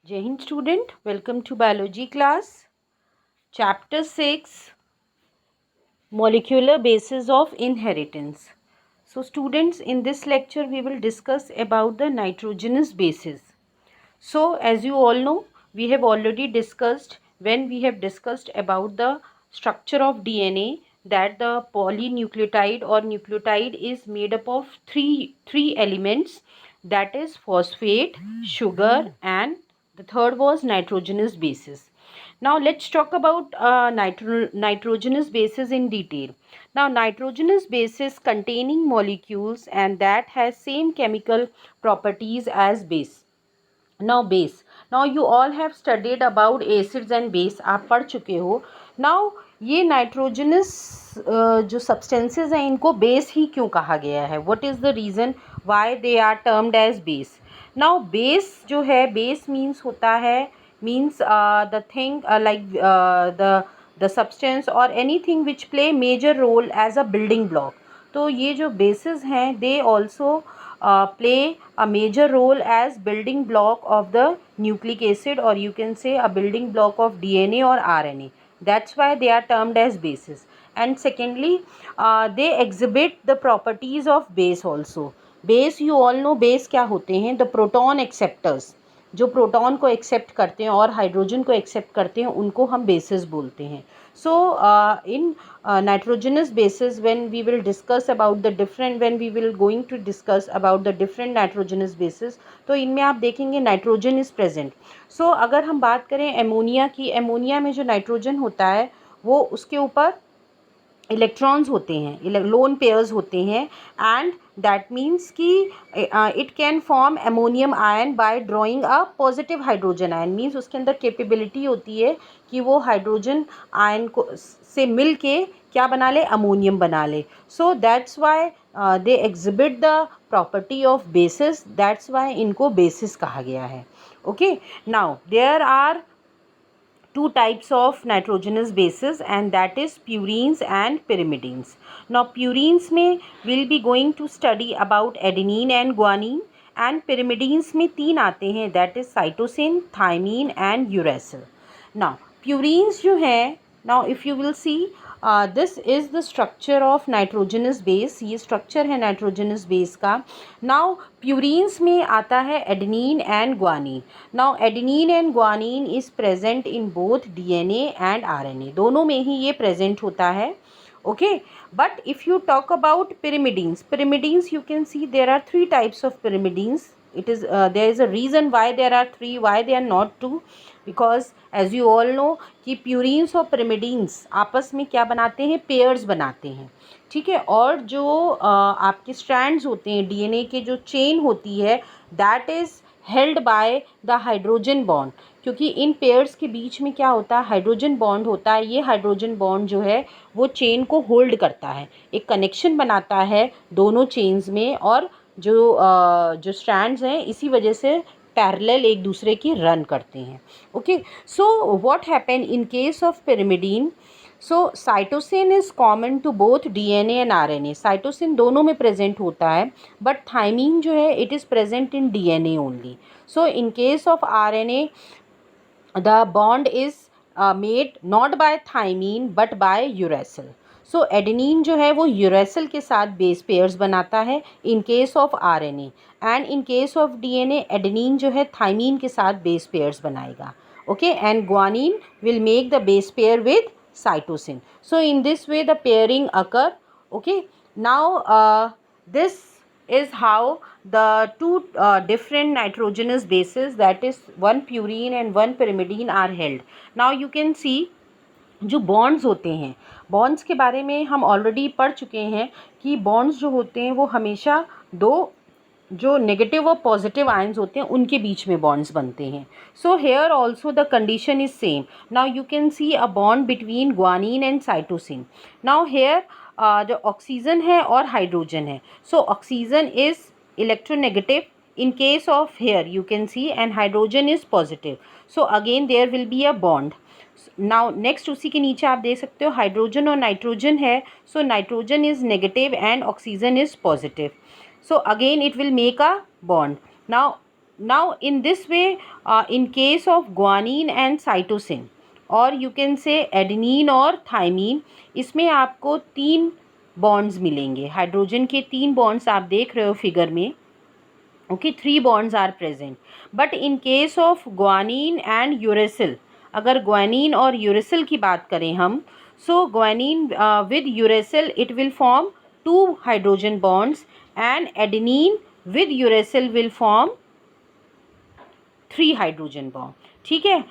Jai Hind student, welcome to biology class. Chapter 6, Molecular Basis of Inheritance. So students, in this lecture we will discuss about the nitrogenous bases. So as you all know, we have already discussed when we have discussed about the structure of DNA that the polynucleotide or nucleotide is made up of three elements, that is phosphate, sugar, and the third was nitrogenous bases. Now let's talk about nitrogenous bases in detail. Now nitrogenous bases containing molecules and that has same chemical properties as base. Now base, now you all have studied about acids and base, आप पढ़ चुके हो. Now ये nitrogenous जो substances हैं इनको base ही क्यों कहा गया है? What is the reason why they are termed as base? Now base जो है, बेस मीन्स होता है, means the thing like the substance और anything which play major role as a building block. तो ये जो बेसिस हैं they also play a major role as building block of the nucleic acid, or you can say a building block of DNA or RNA. That's why they are termed as bases. And secondly, they exhibit the properties of base also. Base, you all know base क्या होते हैं? The proton acceptors, जो proton को accept करते हैं और hydrogen को accept करते हैं उनको हम बेसिस बोलते हैं. So in nitrogenous bases, when we will discuss about the different, when we will going to discuss about the different nitrogenous bases, तो इनमें आप देखेंगे नाइट्रोजन इज़ प्रेजेंट. सो अगर हम बात करें एमोनिया की, एमोनिया में जो नाइट्रोजन होता है वो उसके ऊपर इलेक्ट्रॉन्स होते हैं, लोन पेयर्स होते हैं, एंड दैट मीन्स कि it can form ammonium ion bye drawing a positive hydrogen ion. Means उसके अंदर कैपेबिलिटी होती है कि वो हाइड्रोजन आयन को से मिल के क्या बना ले? अमोनियम बना ले. So that's why they exhibit the property of bases. That's why इनको बेसिस कहा गया है. Okay, now there are two types of nitrogenous bases, and that is purines and pyrimidines. Now purines में we'll be going to study about adenine and guanine, and pyrimidines में तीन आते हैं, that is cytosine, thymine and uracil. Now purines जो है, now if you will see, this is the structure of nitrogenous base. ये structure है nitrogenous base का. Now purines में आता है adenine and guanine. Now adenine and guanine is present in both DNA and RNA. दोनों में ही ये present होता है. Okay, but if you talk about pyrimidines you can see there are three types of pyrimidines. It is there is a reason why there are three, why they are not two, because as you all know कि प्यूरीन्स और pyrimidines आपस में क्या बनाते हैं? Pairs बनाते हैं. ठीक है, और जो आपके स्ट्रैंड्स होते हैं डीएनए के, जो चेन होती है, that is held by the hydrogen bond. क्योंकि इन पेयर्स के बीच में क्या होता है? हाइड्रोजन बॉन्ड होता है. ये हाइड्रोजन बॉन्ड जो है वो चेन को होल्ड करता है, एक कनेक्शन बनाता है दोनों चेन्स में, और जो स्ट्रैंड्स हैं इसी वजह से पैरेलल एक दूसरे की रन करते हैं. Okay, so what happen in case of pyrimidine? So cytosine is common to both DNA and RNA. Cytosine दोनों में प्रेजेंट होता है, बट थाइमीन जो है it is present in DNA only. So in case of RNA the bond is made not by thymine but by uracil. So adenine जो है वो uracil के साथ बेस पेयर्स बनाता है इन case of RNA, and in case of DNA adenine जो है thiamine के साथ बेस पेयर्स बनाएगा. Okay, and guanine will make the base pair with cytosine. So in this way the pairing occur. Okay, now this is how the two different nitrogenous bases, that is one purine and one pyrimidine, are held. Now you can see जो bonds होते हैं, bonds के बारे में हम already पढ़ चुके हैं कि बॉन्ड्स जो होते हैं वो हमेशा दो जो नेगेटिव और पॉजिटिव आयंस होते हैं उनके बीच में बॉन्ड्स बनते हैं. So here also the condition is same. Now you can see a bond between guanine and cytosine. Now here जो ऑक्सीजन है और हाइड्रोजन है, so oxygen is electronegative in case of here you can see, and hydrogen is positive. So again there will be a bond. Now next उसी के नीचे आप देख सकते हो हाइड्रोजन और नाइट्रोजन है. So nitrogen is negative and oxygen is positive. So again it will make a bond. Now Now in this way, in case of guanine and cytosine और यू कैन से एडेनिन और thymine, इसमें आपको 3 bonds मिलेंगे। Hydrogen के 3 bonds आप देख रहे हो फिगर में। Okay, 3 bonds are present. But in case of guanine and uracil, अगर ग्वानिन और यूरेसिल की बात करें हम, so guanine with uracil it will form 2 hydrogen bonds and adenine with uracil will form 3 hydrogen bond. ठीक है,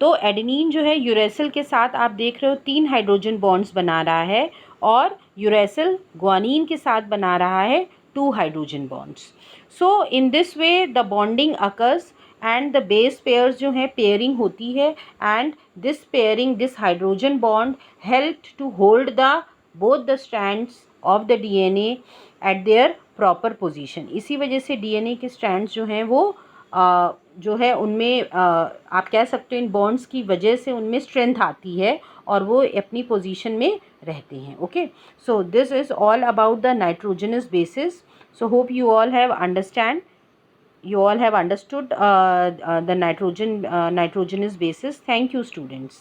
तो एडेनिन जो है यूरेसिल के साथ आप देख रहे हो 3 हाइड्रोजन बॉन्ड्स बना रहा है, और यूरेसिल ग्वानिन के साथ बना रहा है 2 hydrogen bonds. So in this way the bonding occurs and the base pairs जो है पेयरिंग होती है, and this pairing, this hydrogen bond help to hold the both the strands of the DNA at their proper position. इसी वजह से DNA के strands जो हैं वो जो है उनमें आप कह सकते हो इन बॉन्ड्स की वजह से उनमें स्ट्रेंथ आती है और वो अपनी पोजीशन में रहते हैं। Okay, so this is all about the nitrogenous bases. So hope you all have understood the nitrogenous basis. Thank you, students.